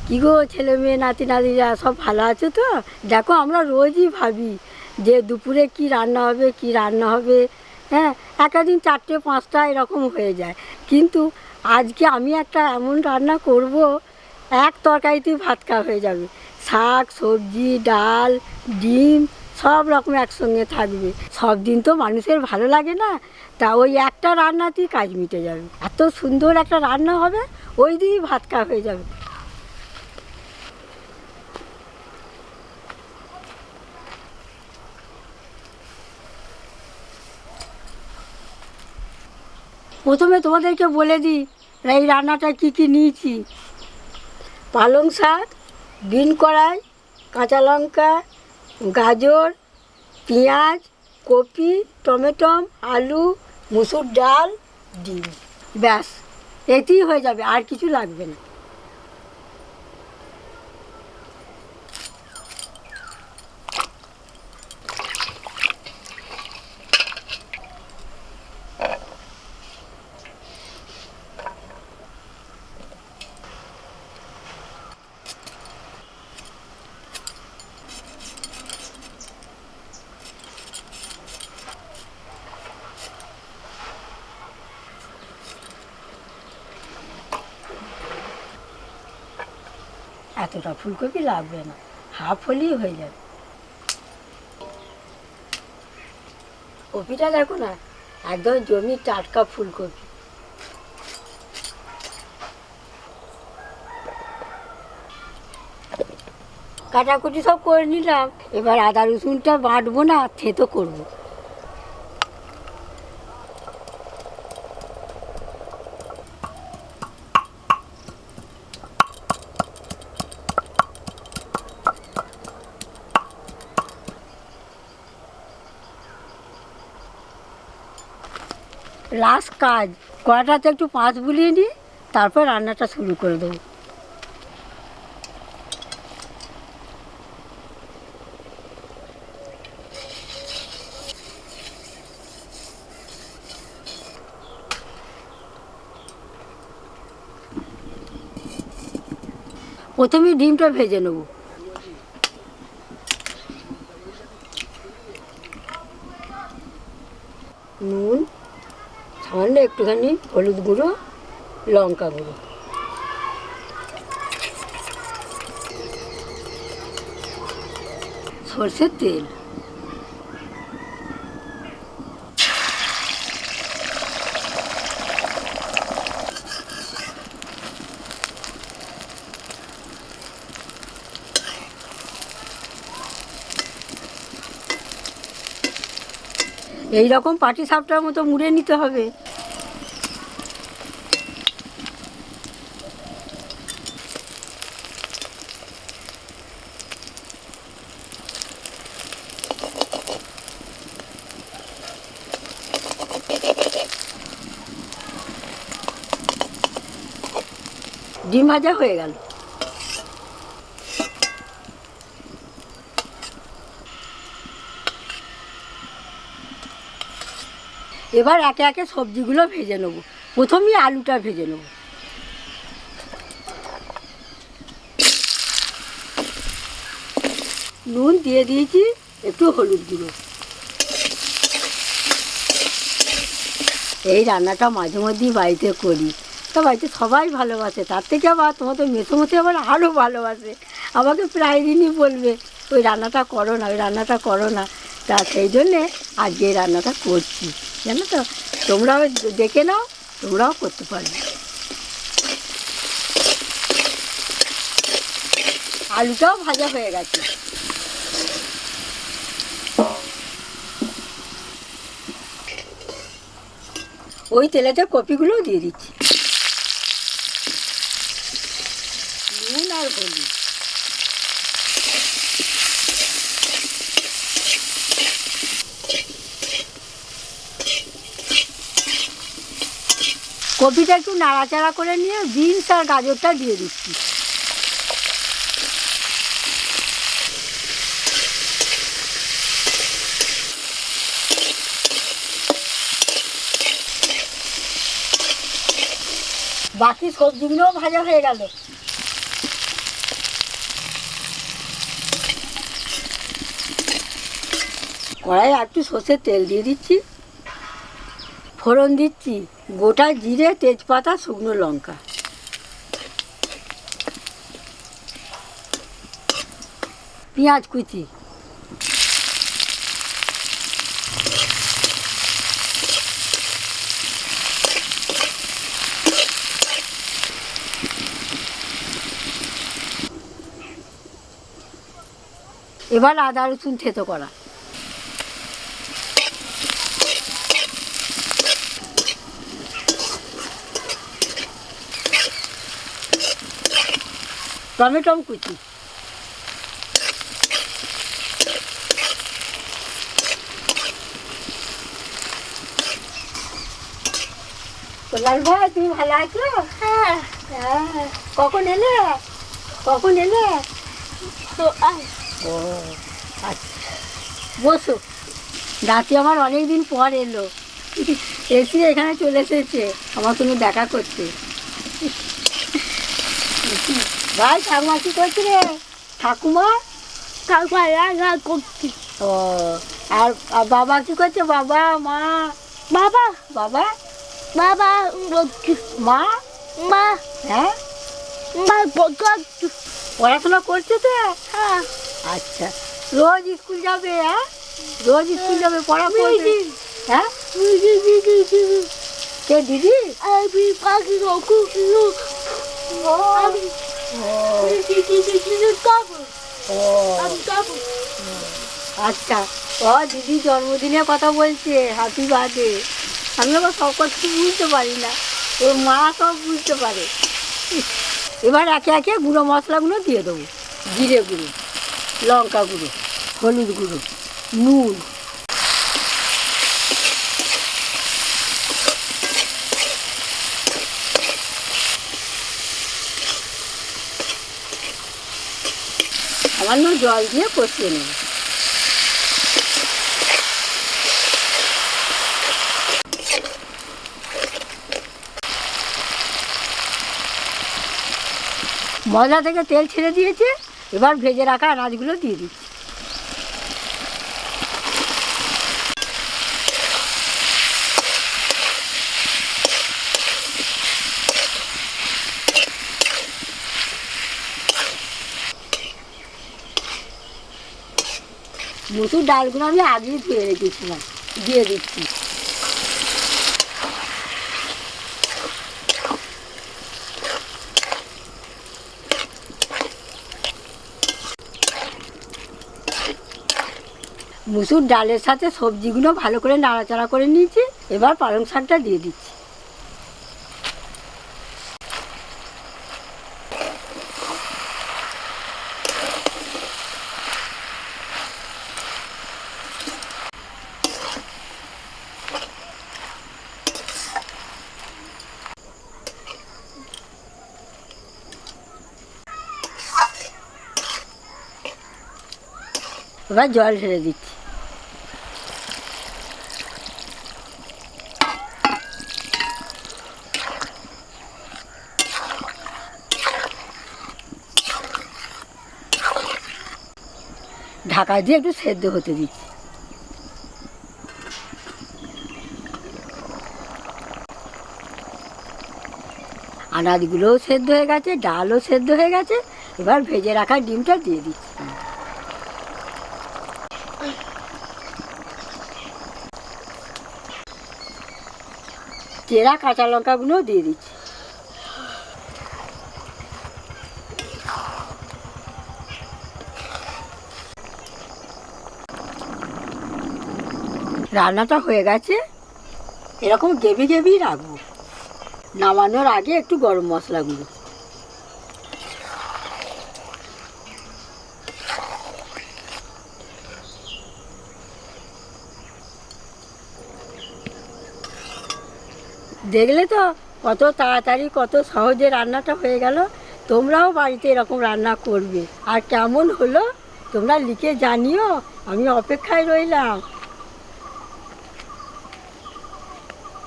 কী গো, ছেলে মেয়ে নাতি নাতিরা সব ভালো আছে তো? দেখো, আমরা রোজই ভাবি যে দুপুরে কি রান্না হবে, কি রান্না হবে। হ্যাঁ, একদিন 4টে 5টা এরকম হয়ে যায়। কিন্তু আজকে আমি একটা এমন রান্না করব, এক তরকারিতেই ভাত খাওয়া হয়ে যাবে। শাক সবজি ডাল ডিম সব রকম একসঙ্গে থাকবে। সব দিন তো মানুষের ভালো লাগে না, তা ওই একটা রান্নাতেই কাজ মিটে যাবে। এত সুন্দর একটা রান্না হবে, ওই দিনই ভাত খাওয়া হয়ে যাবে। প্রথমে তোমাদেরকে বলে দিই এই রান্নাটা কী কী নিয়েছি। পালং শাক, বিন কড়াই, কাঁচা লঙ্কা, গাজর, পেঁয়াজ, কপি, টমেটো, আলু, মুসুর ডাল, ডিম। ব্যাস, এতেই হয়ে যাবে, আর কিছু লাগবে না। এতটা ফুলকপি লাগবে না, হাফ হলেই হয়ে যাবে। কপিটা দেখো না, একদম জমির টাটকা ফুলকপি। কাটাকুটি সব করে নিলাম, এবার আদা রসুনটা বাটবো না, থেতো করবো। লাস্ট কাজ, কড়াটাতে একটু পাঁচ বুলিয়ে নিই, তারপর রান্নাটা শুরু করে দেবো। প্রথমে ডিমটা ভেজে নেব। নুন, সামান্য একটুখানি হলুদ গুঁড়ো, লঙ্কা গুঁড়ো, সরষের তেল, এই রকম পাটি সাপটার মতো মুড়ে নিতে হবে। ডিম ভাজা হয়ে গেল। এবার একে একে সবজিগুলো ভেজে নেব। প্রথমেই আলুটা ভেজে নেব। নুন দিয়ে দিয়েছি, একটু হলুদ গুঁড়ো। এই রান্নাটা মাঝে মধ্যেই বাড়িতে করি, তা বাড়িতে সবাই ভালোবাসে। তার থেকে আবার তোমাদের মেসোমশাই আবার আরও ভালোবাসে, আমাকে প্রায় দিনই বলবে ওই রান্নাটা করো না, ওই রান্নাটা করো না। তা সেই জন্যে আজকে এই রান্নাটা করছি, জানো তো। তোমরাও দেখে নাও, তোমরাও করতে পারবে। আলুটাও ভাজা হয়ে গেছে। ওই তেলেতে কপিগুলোও দিয়ে দিচ্ছি। নুন আর হলুদ। কপিটা একটু নাড়াচাড়া করে নিয়ে বিনস আর গাজরটা দিয়ে দিচ্ছি। বাকি সবজিগুলোও ভাজা হয়ে গেল। কড়াইয়ে একটু সর্ষের তেল দিয়ে দিচ্ছি, ফোড়ন দিচ্ছি গোটা জিরে, তেজপাতা, শুকনো লঙ্কা, পেঁয়াজ কুচি, এবার আদা রসুন থেতো করা, টমেটো কুচি, লাল ভাই তুমি ভালো আছো? হ্যাঁ। কখন এলে? তো ও আচ্ছা, বসো। দাঁতি আমার অনেক দিন পর এলো, এসে এখানে চলে এসেছে আমার সঙ্গে দেখা করতে। ভাই ঠাকুমা কি করছে রে? ঠাকুমা রান্না করছি। ও আর বাবা কি করছে? বাবা মা? বাবা বাবা বাবা মা মা হ্যাঁ পড়াশোনা করছে তো? হ্যাঁ। আচ্ছা, রোজ স্কুল যাবে? হ্যাঁ, রোজ স্কুল যাবে, পড়া করবে? হ্যাঁ। কে দিদি? আচ্ছা, ও দিদি জন্মদিনের কথা বলছে, হ্যাপি বার্থডে। আমি আবার সব কথা বুঝতে পারি না, ওর মা সব বুঝতে পারে। এবার একে একে গুঁড়ো মশলাগুলো দিয়ে দেবো, জিরে গুঁড়ো, লঙ্কা গুঁড়ো, হলুদ গুঁড়ো, নুন, সামান্য জল দিয়ে কষিয়ে নেব। মশলা থেকে তেল ছেড়ে দিয়েছে, এবার ভেজে রাখা আনাজগুলো দিয়ে দিচ্ছি। মুসুর ডালগুলো আমি আগেই ধুয়ে রেখেছিলাম, দিয়ে দিচ্ছি। মুসুর ডালের সাথে সবজিগুলো ভালো করে নাড়াচাড়া করে নিয়েছি, এবার পালং শাকটা দিয়ে দিচ্ছি। এবার জল ঢেলে দিচ্ছি। ঢাকা দিয়ে একটু সেদ্ধ হতে দিচ্ছি। আনাজগুলোও সেদ্ধ হয়ে গেছে, ডালও সেদ্ধ হয়ে গেছে, এবার ভেজে রাখা ডিমটা দিয়ে দিচ্ছি। চেরা কাঁচা লঙ্কাগুলোও দিয়ে দিচ্ছি। রান্নাটা হয়ে গেছে, এরকম গেবি গেবি রাখবো। নামানোর আগে একটু গরম মশলা গুঁড়ো, দেখলে তো কত তাড়াতাড়ি কত সহজে রান্নাটা হয়ে গেল। তোমরাও বাড়িতে এরকম রান্না করবে, আর কেমন হলো তোমরা লিখে জানিও, আমি অপেক্ষায় রইলাম।